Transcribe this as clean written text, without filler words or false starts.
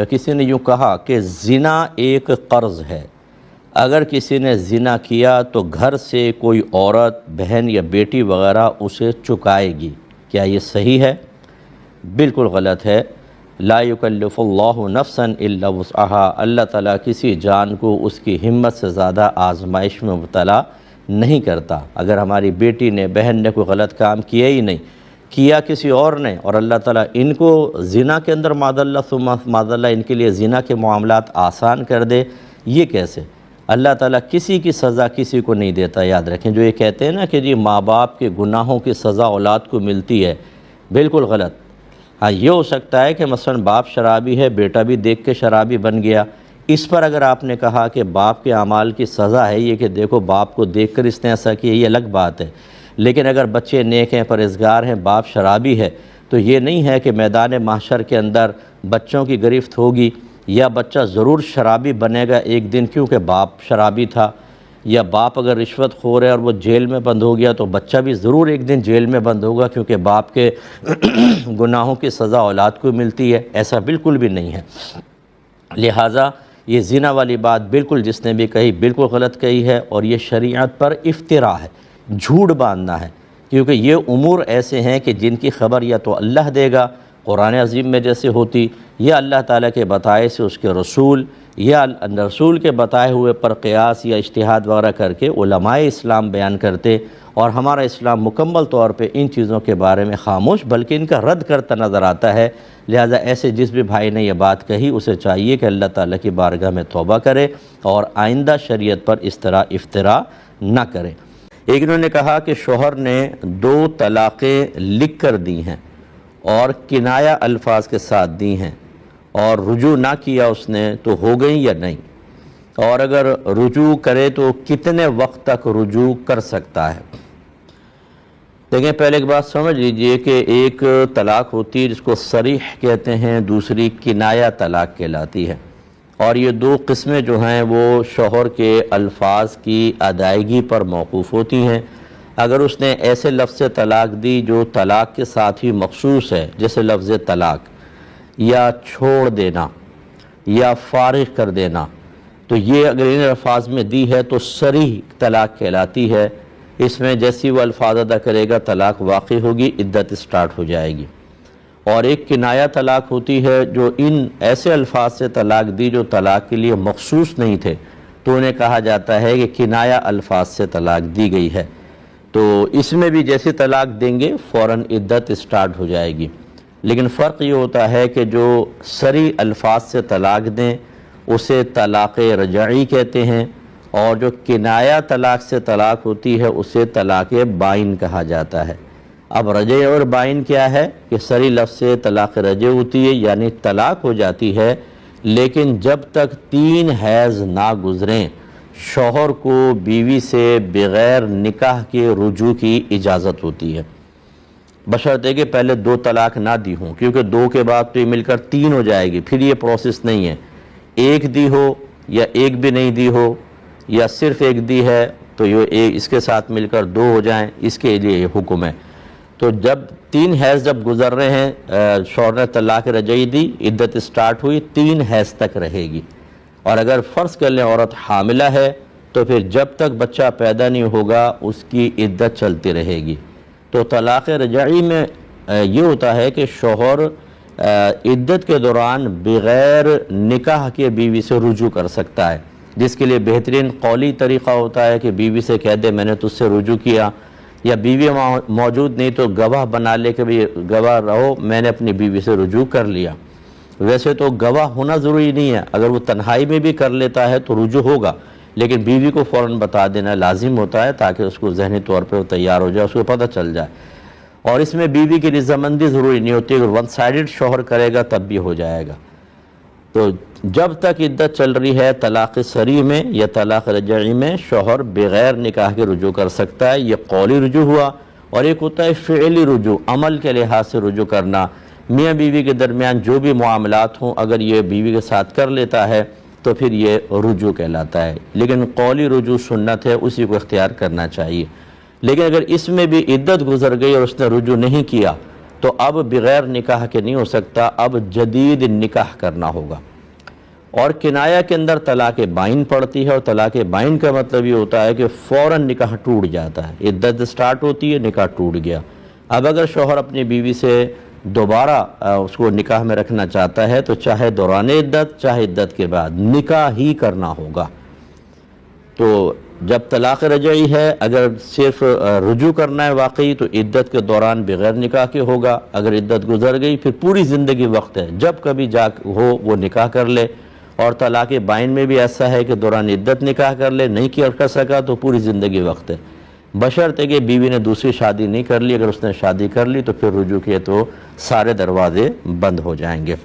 کسی نے یوں کہا کہ زنا ایک قرض ہے، اگر کسی نے زنا کیا تو گھر سے کوئی عورت، بہن یا بیٹی وغیرہ اسے چکائے گی، کیا یہ صحیح ہے؟ بالکل غلط ہے۔ لا یکلف اللہ نفسا الا وسعها، اللہ تعالیٰ کسی جان کو اس کی ہمت سے زیادہ آزمائش میں مبتلا نہیں کرتا۔ اگر ہماری بیٹی نے، بہن نے کوئی غلط کام کیا ہی نہیں، کیا کسی اور نے، اور اللہ تعالیٰ ان کو زنا کے اندر معاذ اللہ ثم معاذ اللہ ان کے لیے زنا کے معاملات آسان کر دے، یہ کیسے؟ اللہ تعالیٰ کسی کی سزا کسی کو نہیں دیتا، یاد رکھیں۔ جو یہ کہتے ہیں نا کہ جی ماں باپ کے گناہوں کی سزا اولاد کو ملتی ہے، بالکل غلط۔ ہاں یہ ہو سکتا ہے کہ مثلا باپ شرابی ہے، بیٹا بھی دیکھ کے شرابی بن گیا، اس پر اگر آپ نے کہا کہ باپ کے اعمال کی سزا ہے یہ کہ دیکھو باپ کو دیکھ کر اس نے ایسا کیا، یہ الگ بات ہے۔ لیکن اگر بچے نیک ہیں، پرہیزگار ہیں، باپ شرابی ہے، تو یہ نہیں ہے کہ میدان محشر کے اندر بچوں کی گرفت ہوگی یا بچہ ضرور شرابی بنے گا ایک دن کیونکہ باپ شرابی تھا، یا باپ اگر رشوت خور ہے اور وہ جیل میں بند ہو گیا تو بچہ بھی ضرور ایک دن جیل میں بند ہوگا کیونکہ باپ کے گناہوں کی سزا اولاد کو ملتی ہے، ایسا بالکل بھی نہیں ہے۔ لہٰذا یہ زنا والی بات بالکل جس نے بھی کہی بالکل غلط کہی ہے، اور یہ شریعت پر افتراء ہے، جھوٹ باندھنا ہے، کیونکہ یہ امور ایسے ہیں کہ جن کی خبر یا تو اللہ دے گا قرآن عظیم میں جیسے ہوتی، یا اللہ تعالیٰ کے بتائے سے اس کے رسول، یا رسول کے بتائے ہوئے پر قیاس یا اجتہاد وغیرہ کر کے علماء اسلام بیان کرتے، اور ہمارا اسلام مکمل طور پہ ان چیزوں کے بارے میں خاموش بلکہ ان کا رد کرتا نظر آتا ہے۔ لہٰذا ایسے جس بھی بھائی نے یہ بات کہی اسے چاہیے کہ اللہ تعالیٰ کی بارگاہ میں توبہ کرے اور آئندہ شریعت پر اس طرح افتراء نہ کرے۔ ایک انہوں نے کہا کہ شوہر نے 2 طلاقیں لکھ کر دی ہیں اور کنایہ الفاظ کے ساتھ دی ہیں، اور رجوع نہ کیا اس نے تو ہو گئی یا نہیں، اور اگر رجوع کرے تو کتنے وقت تک رجوع کر سکتا ہے؟ دیکھیں پہلے ایک بات سمجھ لیجئے کہ ایک طلاق ہوتی ہے جس کو صریح کہتے ہیں، دوسری کنایہ طلاق کہلاتی ہے، اور یہ 2 قسمیں جو ہیں وہ شوہر کے الفاظ کی ادائیگی پر موقوف ہوتی ہیں۔ اگر اس نے ایسے لفظ سے طلاق دی جو طلاق کے ساتھ ہی مخصوص ہے، جیسے لفظ طلاق یا چھوڑ دینا یا فارغ کر دینا، تو یہ اگر ان الفاظ میں دی ہے تو صریح طلاق کہلاتی ہے۔ اس میں جیسی وہ الفاظ ادا کرے گا طلاق واقع ہوگی، عدت سٹارٹ ہو جائے گی۔ اور ایک کنایہ طلاق ہوتی ہے جو ان ایسے الفاظ سے طلاق دی جو طلاق کے لیے مخصوص نہیں تھے، تو انہیں کہا جاتا ہے کہ کنایہ الفاظ سے طلاق دی گئی ہے، تو اس میں بھی جیسے طلاق دیں گے فوراً عدت سٹارٹ ہو جائے گی۔ لیکن فرق یہ ہوتا ہے کہ جو صریح الفاظ سے طلاق دیں اسے طلاق رجعی کہتے ہیں، اور جو کنایہ طلاق سے طلاق ہوتی ہے اسے طلاق بائن کہا جاتا ہے۔ اب رجع اور بائن کیا ہے کہ صریح لفظ سے طلاق رجع ہوتی ہے یعنی طلاق ہو جاتی ہے، لیکن جب تک 3 حیض نہ گزریں شوہر کو بیوی سے بغیر نکاح کے رجوع کی اجازت ہوتی ہے، بشرطے کہ پہلے 2 طلاق نہ دی ہوں، کیونکہ 2 کے بعد تو یہ مل کر 3 ہو جائے گی، پھر یہ پروسیس نہیں ہے۔ 1 دی ہو یا 1 بھی نہیں دی ہو یا صرف 1 دی ہے تو یہ اس کے ساتھ مل کر 2 ہو جائیں، اس کے لیے یہ حکم ہے۔ تو جب 3 حیض جب گزر رہے ہیں، شوہر نے طلاق رجعی دی، عدت سٹارٹ ہوئی، 3 حیض تک رہے گی، اور اگر فرض کر لیں عورت حاملہ ہے تو پھر جب تک بچہ پیدا نہیں ہوگا اس کی عدت چلتی رہے گی۔ تو طلاق رجعی میں یہ ہوتا ہے کہ شوہر عدت کے دوران بغیر نکاح کے بیوی سے رجوع کر سکتا ہے، جس کے لیے بہترین قولی طریقہ ہوتا ہے کہ بیوی سے کہہ دے میں نے تجھ سے رجوع کیا، یا بیوی موجود نہیں تو گواہ بنا لے کہ بھی گواہ رہو میں نے اپنی بیوی سے رجوع کر لیا۔ ویسے تو گواہ ہونا ضروری نہیں ہے، اگر وہ تنہائی میں بھی کر لیتا ہے تو رجوع ہوگا، لیکن بیوی کو فوراً بتا دینا لازم ہوتا ہے تاکہ اس کو ذہنی طور پہ وہ تیار ہو جائے، اس کو پتہ چل جائے۔ اور اس میں بیوی کی رضامندی ضروری نہیں ہوتی، اگر 1 سائیڈڈ شوہر کرے گا تب بھی ہو جائے گا۔ تو جب تک عدت چل رہی ہے طلاق صریح میں یا طلاق رجعی میں شوہر بغیر نکاح کے رجوع کر سکتا ہے، یہ قولی رجوع ہوا۔ اور ایک ہوتا ہے فعلی رجوع، عمل کے لحاظ سے رجوع کرنا، میاں بیوی کے درمیان جو بھی معاملات ہوں اگر یہ بیوی کے ساتھ کر لیتا ہے تو پھر یہ رجوع کہلاتا ہے، لیکن قولی رجوع سنت ہے، اسی کو اختیار کرنا چاہیے۔ لیکن اگر اس میں بھی عدت گزر گئی اور اس نے رجوع نہیں کیا تو اب بغیر نکاح کے نہیں ہو سکتا، اب جدید نکاح کرنا ہوگا۔ اور کنایہ کے اندر طلاق بائن پڑتی ہے، اور طلاق بائن کا مطلب یہ ہوتا ہے کہ فوراً نکاح ٹوٹ جاتا ہے، عدت سٹارٹ ہوتی ہے، نکاح ٹوٹ گیا۔ اب اگر شوہر اپنی بیوی سے دوبارہ اس کو نکاح میں رکھنا چاہتا ہے تو چاہے دوران عدت چاہے عدت کے بعد نکاح ہی کرنا ہوگا۔ تو جب طلاق رجعی ہے، اگر صرف رجوع کرنا ہے واقعی تو عدت کے دوران بغیر نکاح کے ہوگا، اگر عدت گزر گئی پھر پوری زندگی وقت ہے، جب کبھی جا ہو وہ نکاح کر لے۔ اور طلاق بائن میں بھی ایسا ہے کہ دوران عدت نکاح کر لے، نہیں کر سکا تو پوری زندگی وقت ہے، بشرطے کہ بیوی نے دوسری شادی نہیں کر لی۔ اگر اس نے شادی کر لی تو پھر رجوع کیے تو سارے دروازے بند ہو جائیں گے۔